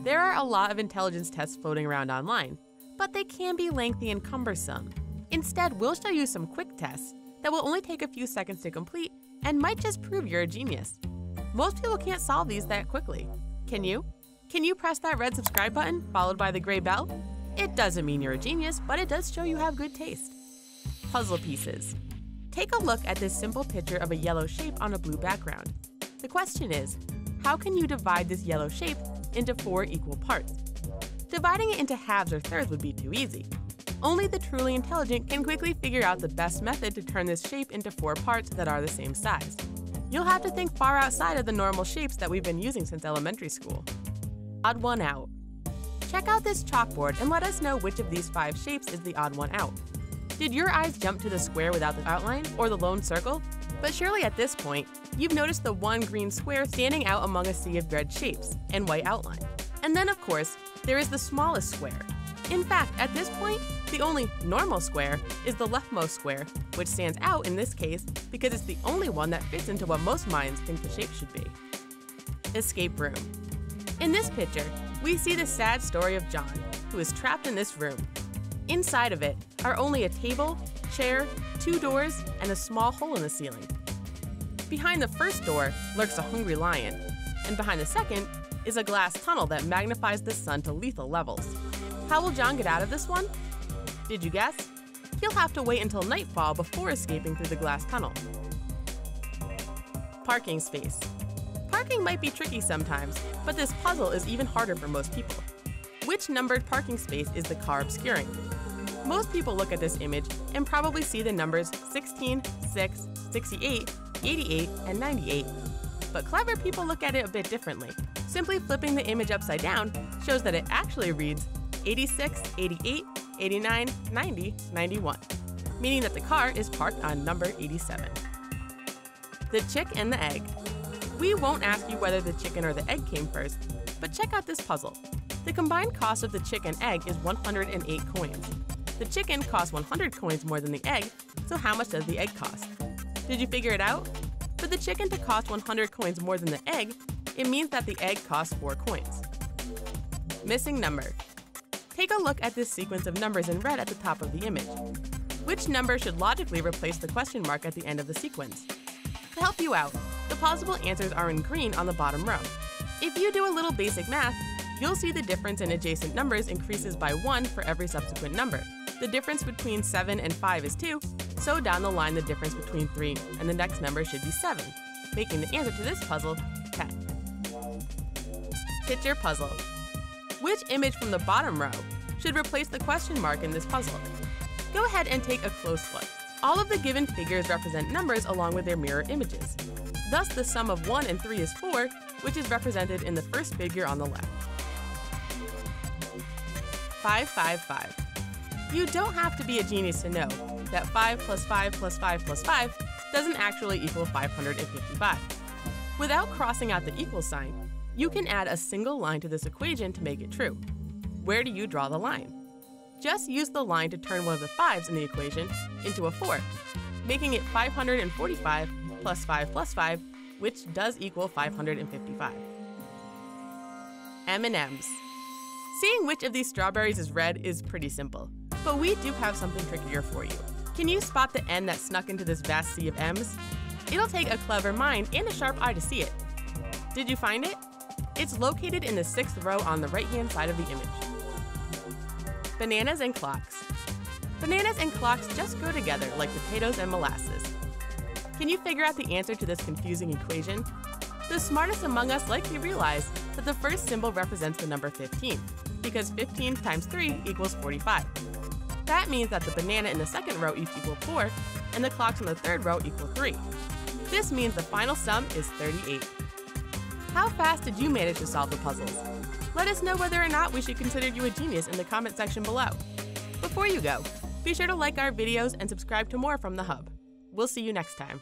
There are a lot of intelligence tests floating around online, but they can be lengthy and cumbersome. Instead, we'll show you some quick tests that will only take a few seconds to complete and might just prove you're a genius. Most people can't solve these that quickly. Can you? Can you press that red subscribe button followed by the gray bell? It doesn't mean you're a genius, but it does show you have good taste. Puzzle pieces. Take a look at this simple picture of a yellow shape on a blue background. The question is, how can you divide this yellow shape into 4 equal parts? Dividing it into halves or thirds would be too easy. Only the truly intelligent can quickly figure out the best method to turn this shape into 4 parts that are the same size. You'll have to think far outside of the normal shapes that we've been using since elementary school. Odd one out. Check out this chalkboard and let us know which of these 5 shapes is the odd one out. Did your eyes jump to the square without the outline or the lone circle? But surely at this point, you've noticed the one green square standing out among a sea of red shapes and white outline. And then of course, there is the smallest square. In fact, at this point, the only normal square is the leftmost square, which stands out in this case because it's the only one that fits into what most minds think the shape should be. Escape room. In this picture, we see the sad story of John, who is trapped in this room. Inside of it are only a table, chair, 2 doors, and a small hole in the ceiling. Behind the first door lurks a hungry lion, and behind the second is a glass tunnel that magnifies the sun to lethal levels. How will John get out of this one? Did you guess? He'll have to wait until nightfall before escaping through the glass tunnel. Parking space. Parking might be tricky sometimes, but this puzzle is even harder for most people. Which numbered parking space is the car obscuring? Most people look at this image and probably see the numbers 16, 6, 68, 88, and 98. But clever people look at it a bit differently. Simply flipping the image upside down shows that it actually reads 86, 88, 89, 90, 91, meaning that the car is parked on number 87. The chick and the egg. We won't ask you whether the chicken or the egg came first, but check out this puzzle. The combined cost of the chick and egg is 108 coins. The chicken costs 100 coins more than the egg, so how much does the egg cost? Did you figure it out? For the chicken to cost 100 coins more than the egg, it means that the egg costs 4 coins. Missing number. Take a look at this sequence of numbers in red at the top of the image. Which number should logically replace the question mark at the end of the sequence? To help you out, the possible answers are in green on the bottom row. If you do a little basic math, you'll see the difference in adjacent numbers increases by 1 for every subsequent number. The difference between 7 and 5 is 2, so down the line the difference between 3 and the next number should be 7, making the answer to this puzzle 10. Picture puzzle. Which image from the bottom row should replace the question mark in this puzzle? Go ahead and take a close look. All of the given figures represent numbers along with their mirror images. Thus, the sum of 1 and 3 is 4, which is represented in the first figure on the left. 5, 5, 5. You don't have to be a genius to know that 5 plus 5 plus 5 plus 5 doesn't actually equal 555. Without crossing out the equal sign, you can add a single line to this equation to make it true. Where do you draw the line? Just use the line to turn one of the 5's in the equation into a 4, making it 545 plus 5, which does equal 555. M&M's. Seeing which of these strawberries is red is pretty simple, but we do have something trickier for you. Can you spot the N that snuck into this vast sea of M's? It'll take a clever mind and a sharp eye to see it. Did you find it? It's located in the 6th row on the right-hand side of the image. Bananas and clocks. Bananas and clocks just go together like potatoes and molasses. Can you figure out the answer to this confusing equation? The smartest among us likely realize that the first symbol represents the number 15, because 15 times 3 equals 45. That means that the banana in the 2nd row each equal 4, and the clocks in the 3rd row equal 3. This means the final sum is 38. How fast did you manage to solve the puzzles? Let us know whether or not we should consider you a genius in the comment section below. Before you go, be sure to like our videos and subscribe to more from The Hub. We'll see you next time.